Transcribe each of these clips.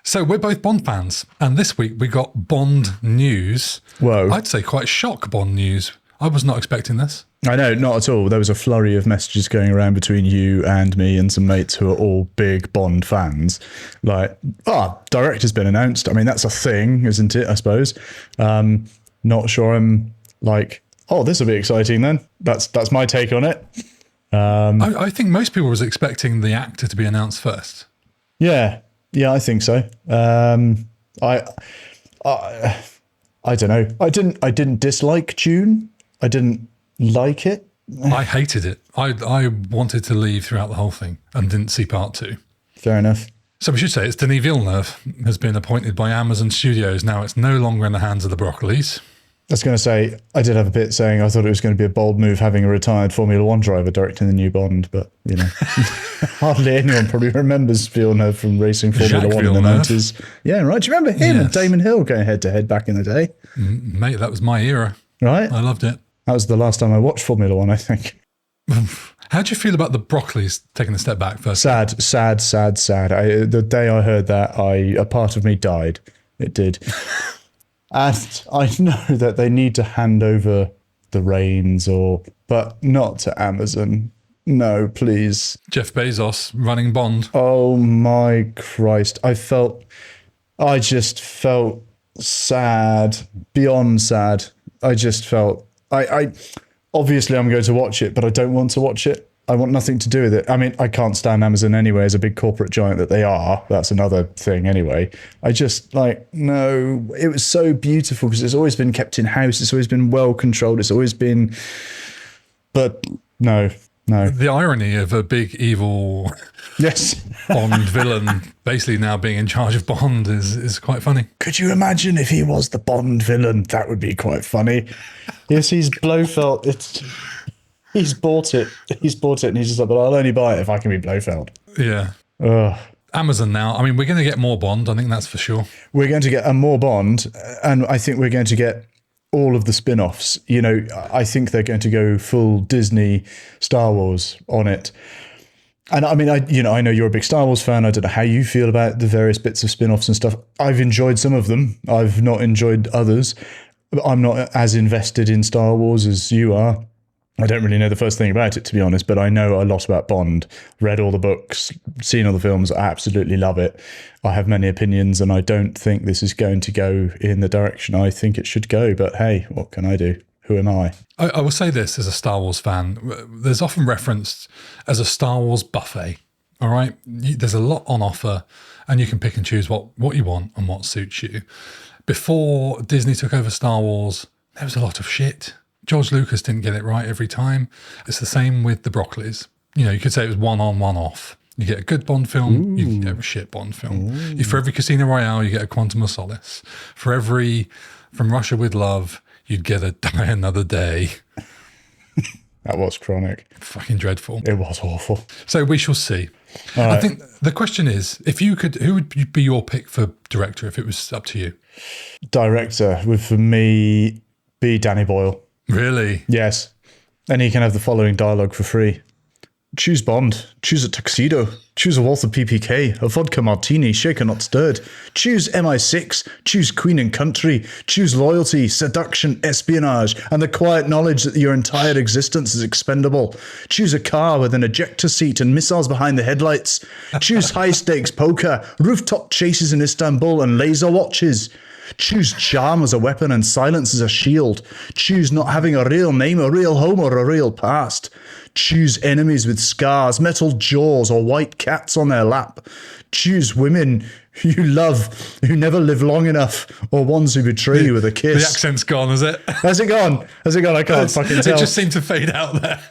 So we're both Bond fans, and this week we got Bond news. Whoa. I'd say quite shock Bond news. I was not expecting this. I know, not at all. There was a flurry of messages going around between you and me and some mates who are all big Bond fans. Like, director's been announced. I mean, that's a thing, isn't it, I suppose? Not sure I'm like, this will be exciting then. That's my take on it. I think most people was expecting the actor to be announced first. Yeah, I think so. I don't know. I didn't dislike June. I didn't like it. I hated it. I wanted to leave throughout the whole thing and didn't see part 2. Fair enough. So we should say it's Denis Villeneuve has been appointed by Amazon Studios. Now it's no longer in the hands of the Broccolis. I was going to say, I did have a bit saying I thought it was going to be a bold move having a retired Formula One driver directing the new Bond, but, hardly anyone probably remembers Villeneuve from racing Formula Jacques One Villeneuve. in the 90s. Yeah, right. Do you remember him and Damon Hill going head-to-head back in the day? Mate, that was my era. Right? I loved it. That was the last time I watched Formula One, I think. How do you feel about the Broccolis taking a step back first? Sad. The day I heard that, a part of me died. It did. And I know that they need to hand over the reins, but not to Amazon. No, please. Jeff Bezos running Bond. Oh my Christ. I just felt sad, beyond sad. I just felt, obviously I'm going to watch it, but I don't want to watch it. I want nothing to do with it. I mean, I can't stand Amazon anyway as a big corporate giant that they are. That's another thing anyway. I just no, it was so beautiful because it's always been kept in house. It's always been well controlled. It's always been, but no. The irony of a big evil Yes. Bond villain basically now being in charge of Bond is quite funny. Could you imagine if he was the Bond villain? That would be quite funny. Yes, he's Blofeld. He's bought it. And he's just like, but I'll only buy it if I can be Blofeld. Yeah. Ugh. Amazon now. I mean, we're going to get more Bond. I think that's for sure. We're going to get a more Bond, and I think we're going to get all of the spin-offs. I think they're going to go full Disney Star Wars on it. And I mean, I know you're a big Star Wars fan. I don't know how you feel about the various bits of spin-offs and stuff. I've enjoyed some of them. I've not enjoyed others. I'm not as invested in Star Wars as you are. I don't really know the first thing about it, to be honest, but I know a lot about Bond, read all the books, seen all the films. I absolutely love it. I have many opinions, and I don't think this is going to go in the direction I think it should go. But hey, what can I do? Who am I? I will say this as a Star Wars fan. There's often referenced as a Star Wars buffet. All right? There's a lot on offer, and you can pick and choose what you want and what suits you. Before Disney took over Star Wars, there was a lot of shit. George Lucas didn't get it right every time. It's the same with the Broccolis. You could say it was one on, one off. You get a good Bond film, you can get a shit Bond film. For every Casino Royale, you get a Quantum of Solace. For every From Russia with Love, you'd get a Die Another Day. That was chronic. Fucking dreadful. It was awful. So we shall see. I think the question is, who would be your pick for director if it was up to you? Director would, for me, be Danny Boyle. Really? Yes. And he can have the following dialogue for free. Choose Bond. Choose a tuxedo. Choose a Walther PPK. A vodka martini, shaken not stirred. Choose MI6. Choose Queen and Country. Choose loyalty, seduction, espionage, and the quiet knowledge that your entire existence is expendable. Choose a car with an ejector seat and missiles behind the headlights. Choose high-stakes poker, rooftop chases in Istanbul, and laser watches. Choose charm as a weapon and silence as a shield. Choose not having a real name, a real home, or a real past. Choose enemies with scars, metal jaws, or white cats on their lap. Choose women you love, who never live long enough, or ones who betray you with a kiss. The accent's gone, is it? Has it gone? I can't fucking tell. It just seemed to fade out there.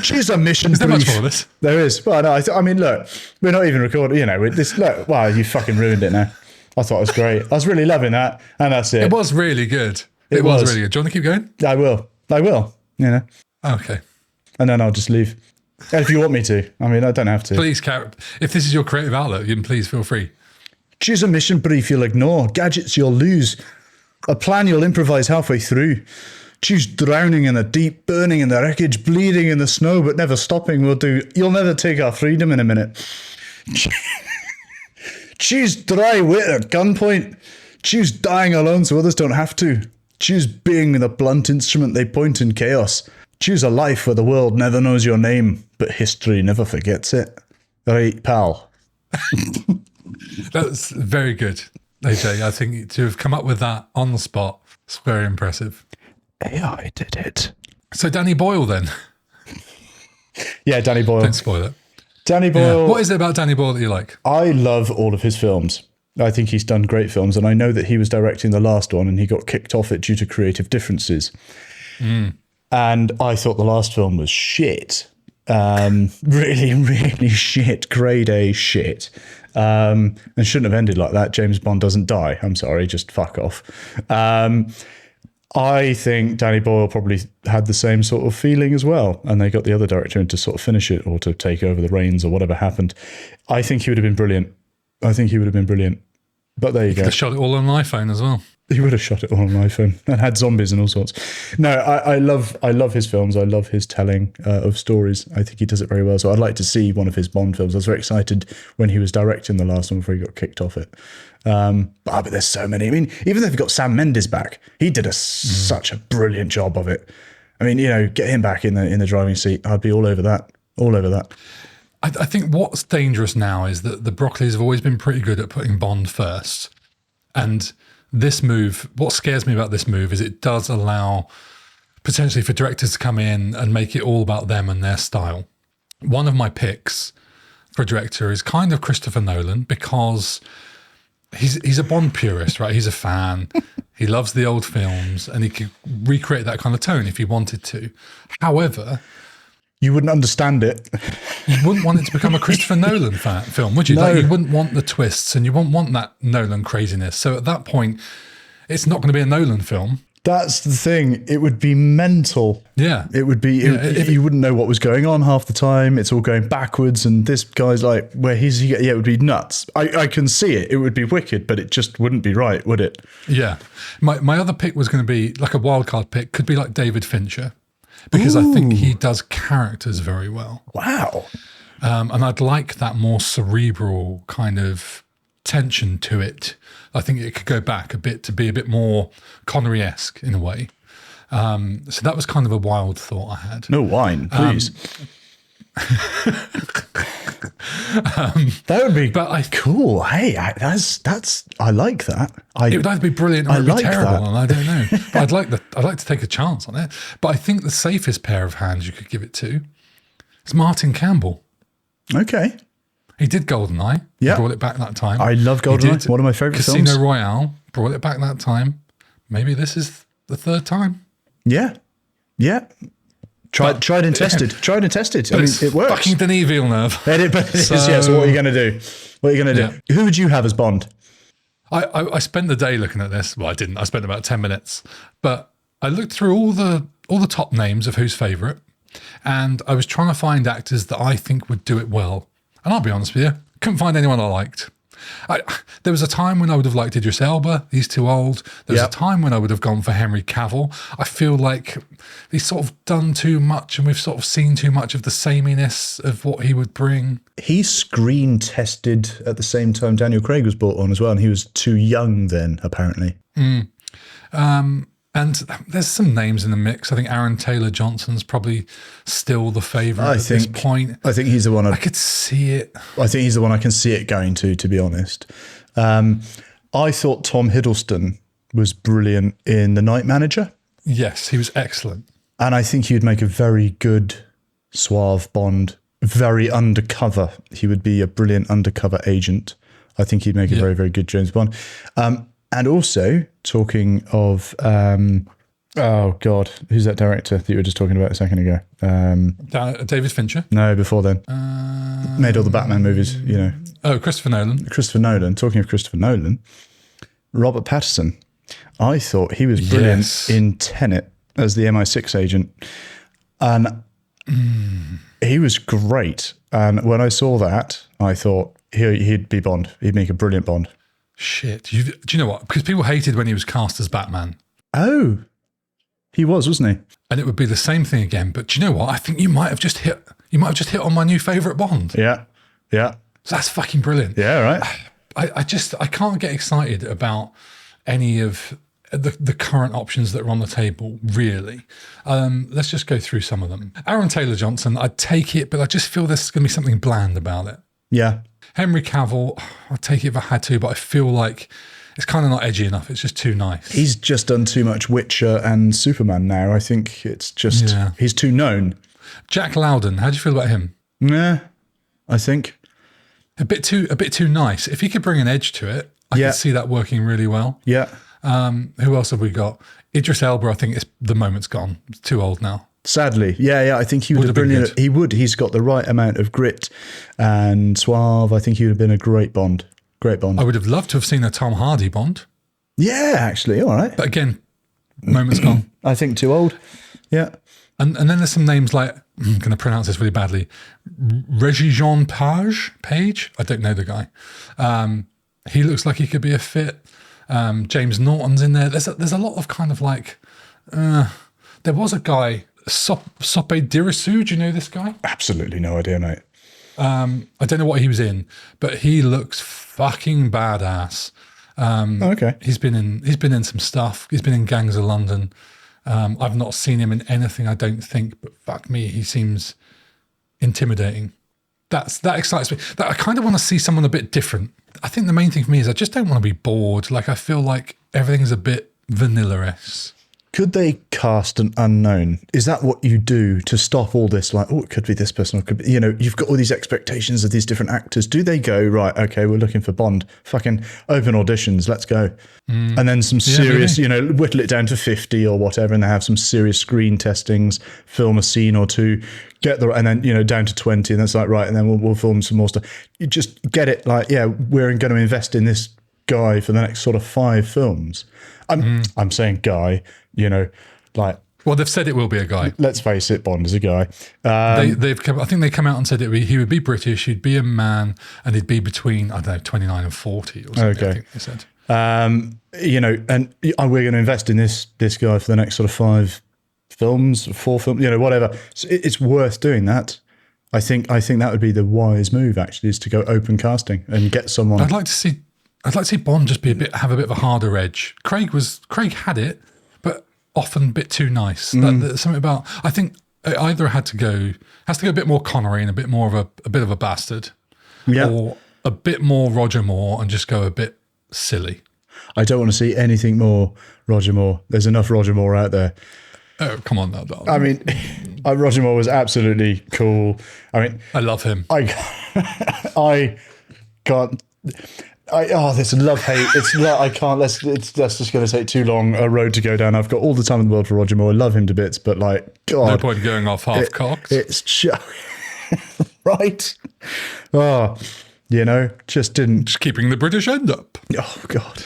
Choose a mission Is there brief. much more of this? There is. Well, no, I mean, look, we're not even recording, with this. Look, wow, you fucking ruined it now. I thought it was great. I was really loving that. And that's it. It was really good. It was really good. Do you want to keep going? I will. Okay. And then I'll just leave. And if you want me to. I mean, I don't have to. Please, if this is your creative outlet, then please feel free. Choose a mission brief you'll ignore. Gadgets you'll lose. A plan you'll improvise halfway through. Choose drowning in the deep, burning in the wreckage, bleeding in the snow, but never stopping will do. You'll never take our freedom in a minute. Choose dry wit at gunpoint. Choose dying alone so others don't have to. Choose being the blunt instrument they point in chaos. Choose a life where the world never knows your name, but history never forgets it. Right, pal. That's very good, AJ. I think to have come up with that on the spot is very impressive. AI did it. So Danny Boyle then. Yeah, Danny Boyle. Don't spoil it. Danny Yeah. Boyle. What is it about Danny Boyle that you like? I love all of his films. I think he's done great films, and I know that he was directing the last one and he got kicked off it due to creative differences. And I thought the last film was shit. Really, really shit. Grade A shit. And shouldn't have ended like that. James Bond doesn't die. I'm sorry, just fuck off. I think Danny Boyle probably had the same sort of feeling as well. And they got the other director in to sort of finish it or to take over the reins or whatever happened. I think he would have been brilliant. But there you go. They shot it all on an iPhone as well. He would have shot it all on an iPhone and had zombies and all sorts. No, I love his films. I love his telling of stories. I think he does it very well. So I'd like to see one of his Bond films. I was very excited when he was directing the last one before he got kicked off it. But there's so many. I mean, even though they've got Sam Mendes back, he did such a brilliant job of it. I mean, get him back in the driving seat. I'd be all over that. All over that. I think what's dangerous now is that the Broccoli's have always been pretty good at putting Bond first. And this move, what scares me about this move is it does allow potentially for directors to come in and make it all about them and their style. One of my picks for a director is kind of Christopher Nolan because he's a Bond purist, right? He's a fan. He loves the old films and he could recreate that kind of tone if he wanted to. However, you wouldn't understand it. You wouldn't want it to become a Christopher Nolan film, would you? No. Like, you wouldn't want the twists and you wouldn't want that Nolan craziness. So at that point, it's not going to be a Nolan film. That's the thing. It would be mental. Yeah. It would be, you wouldn't know what was going on half the time. It's all going backwards. And this guy's like, it would be nuts. I can see it. It would be wicked, but it just wouldn't be right, would it? Yeah. My other pick was going to be like a wildcard pick, could be like David Fincher, because I think he does characters very well. Wow. And I'd like that more cerebral kind of tension to it. I think it could go back a bit to be a bit more Connery-esque in a way. So that was kind of a wild thought I had. No wine, please. That would be cool. Hey, I like that. It would either be brilliant or it would be terrible, that. and I don't know. But I'd like to take a chance on it. But I think the safest pair of hands you could give it to is Martin Campbell. Okay. He did GoldenEye. Yeah. He brought it back that time. I love GoldenEye. One of my favourite films. Casino Royale brought it back that time. Maybe this is the third time. Yeah. Yeah. Tried and tested. Tried and tested. I mean, it works. Fucking Denis Villeneuve. It is, yeah. So what are you going to do? What are you going to do? Who would you have as Bond? I spent the day looking at this. Well, I didn't. I spent about 10 minutes. But I looked through all the top names of who's favourite. And I was trying to find actors that I think would do it well. And I'll be honest with you, couldn't find anyone I liked. There was a time when I would have liked Idris Elba. He's too old. There was a time when I would have gone for Henry Cavill. I feel like he's sort of done too much and we've sort of seen too much of the sameness of what he would bring. He screen tested at the same time Daniel Craig was brought on as well, and he was too young then, apparently. And there's some names in the mix. I think Aaron Taylor-Johnson's probably still the favourite at this point. I think he's the one I could see it. I think he's the one I can see it going to be honest. I thought Tom Hiddleston was brilliant in The Night Manager. Yes, he was excellent. And I think he would make a very good suave Bond, very undercover. He would be a brilliant undercover agent. I think he'd make a very, very good James Bond. And also, talking of, oh God, who's that director that you were just talking about a second ago? David Fincher? No, before then. Made all the Batman movies, you know. Oh, Christopher Nolan. Christopher Nolan. Talking of Christopher Nolan, Robert Pattinson. I thought he was brilliant in Tenet as the MI6 agent. And he was great. And when I saw that, I thought he'd be Bond. He'd make a brilliant Bond. Shit. Do you know what? Because people hated when he was cast as Batman. Oh, he was, wasn't he? And it would be the same thing again. But do you know what? I think you might have just hit on my new favourite Bond. Yeah. Yeah. So that's fucking brilliant. Yeah, right. I can't get excited about any of the current options that are on the table, really. Let's just go through some of them. Aaron Taylor-Johnson, I'd take it, but I just feel there's going to be something bland about it. Yeah. Henry Cavill, I'd take it if I had to, but I feel like it's kind of not edgy enough. It's just too nice. He's just done too much Witcher and Superman now. I think it's just, he's too known. Jack Lowden, how do you feel about him? Yeah, I think. A bit too nice. If he could bring an edge to it, I could see that working really well. Yeah. Who else have we got? Idris Elba, I think the moment's gone. It's too old now. Sadly. Yeah. I think he would have been brilliant. He would. He's got the right amount of grit and suave. I think he would have been a great Bond. Great Bond. I would have loved to have seen a Tom Hardy Bond. Yeah, actually. All right. But again, moment's gone. I think too old. Yeah. And then there's some names like, I'm going to pronounce this really badly, Regis-Jean Page. I don't know the guy. He looks like he could be a fit. James Norton's in there. There's a lot of kind of like, there was a guy, Sope Dirisu. Do you know this guy? Absolutely no idea, mate. I don't know what he was in, but he looks fucking badass. Okay. He's been in some stuff. He's been in Gangs of London. I've not seen him in anything, I don't think, but fuck me, he seems intimidating. That excites me. I kind of want to see someone a bit different. I think the main thing for me is I just don't want to be bored. Like, I feel like everything's a bit vanilla-esque. Could they cast an unknown? Is that what you do to stop all this? Like, oh, it could be this person, or it could be, you've got all these expectations of these different actors. Do they go, right, okay, we're looking for Bond, fucking open auditions, let's go. And then some serious, whittle it down to 50 or whatever, and they have some serious screen testings, film a scene or two, and then, down to 20, and that's like, right, and then we'll film some more stuff. You just get it like, yeah, we're going to invest in this guy for the next sort of 5 films. I'm saying guy, like. Well, they've said it will be a guy. Let's face it, Bond is a guy. I think they come out and said he would be British, he'd be a man, and he'd be between, I don't know, 29 and 40 or something. Okay. I think they said. And we're going to invest in this guy for the next sort of 5 films, 4 films, whatever. So it's worth doing that. I think that would be the wise move, actually, is to go open casting and get someone. I'd like to see Bond just have a bit of a harder edge. Craig had it, but often a bit too nice. There's something about, I think it either has to go a bit more Connery and a bit more of a bit of a bastard, or a bit more Roger Moore and just go a bit silly. I don't want to see anything more Roger Moore. There's enough Roger Moore out there. Oh, come on now, darling. I mean, Roger Moore was absolutely cool. I mean, I love him. I can't. This love-hate. I can't. That's just going to take too long a road to go down. I've got all the time in the world for Roger Moore. I love him to bits, but like, God. No point going off half-cocked. It's just, right. Just didn't. Just keeping the British end up. Oh, God.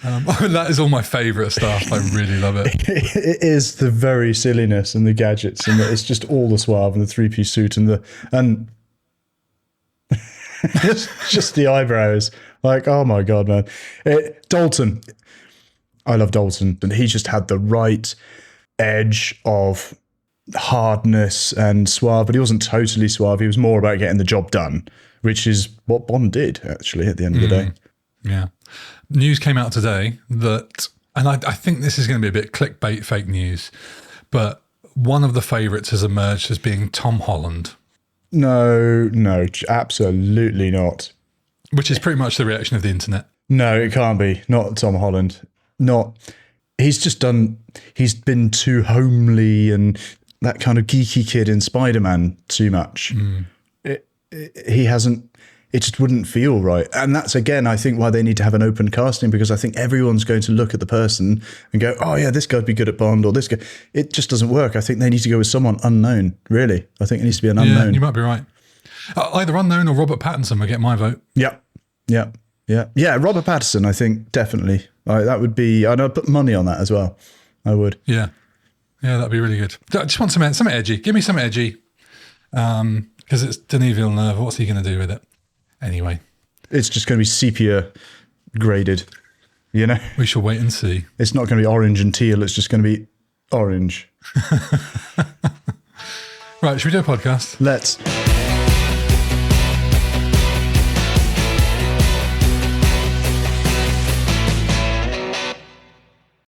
That is all my favourite stuff. I really love it. It is the very silliness and the gadgets, and it's just all the suave and the 3-piece suit and just the eyebrows. Like, oh my God, man. Dalton. I love Dalton. And he just had the right edge of hardness and suave, but he wasn't totally suave. He was more about getting the job done, which is what Bond did, actually, at the end of the day. Yeah. News came out today that, and I think this is going to be a bit clickbait fake news, but one of the favourites has emerged as being Tom Holland. No, absolutely not. Which is pretty much the reaction of the internet. No, it can't be. Not Tom Holland. He's been too homely and that kind of geeky kid in Spider-Man too much. It just wouldn't feel right. And that's, again, I think why they need to have an open casting, because I think everyone's going to look at the person and go, oh yeah, this guy'd be good at Bond, or this guy. It just doesn't work. I think they need to go with someone unknown, really. I think it needs to be an unknown. Yeah, you might be right. Either unknown or Robert Pattinson would get my vote. Yeah, Robert Pattinson, I think, definitely. That would be, I'd put money on that as well. I would. Yeah, that'd be really good. I just want something edgy. Give me something edgy. Because it's Denis Villeneuve. What's he going to do with it? Anyway. It's just going to be sepia graded, We shall wait and see. It's not going to be orange and teal. It's just going to be orange. Right, should we do a podcast? Let's.